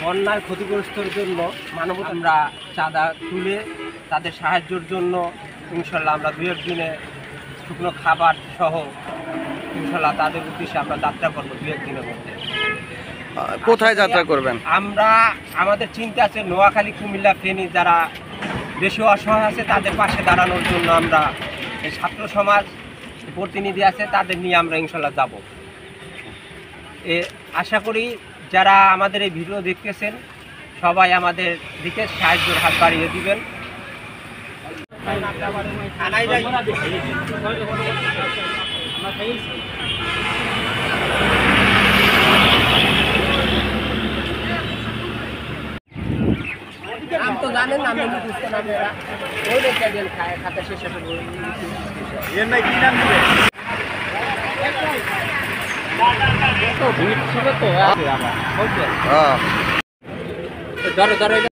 বন্যার ক্ষতিগ্রস্তর জন্য মানবতা আমরা চাঁদা তুলে তাদের সাহায্যের জন্য ইনশাল্লাহ আমরা 2-1 দিনে শুকনো খাবার সহ ইনশাল্লাহ তাদের উদ্দেশ্যে আমরা যাত্রা করবো 2-1 দিনের মধ্যে। কোথায় যাত্রা করবেন? আমরা আমাদের চিন্তা আছে নোয়াখালী, কুমিল্লা, ফেনী যারা বেশি অসহায় আছে তাদের পাশে দাঁড়ানোর জন্য আমরা এই ছাত্র সমাজ প্রতিনিধি আছে তাদের নিয়ে আমরা ইনশাল্লাহ যাব। আশা করি যারা আমাদের এই ভিডিও দেখতেছেন সবাই আমাদের দিকে সাহায্যের হাত বাড়িয়ে দিবেন। নাম তো জানেন না, আমি বুঝতে না মেয়েরা ওই দেখতে দেন খাতা শেষে ভিড় ছিল তো ধরো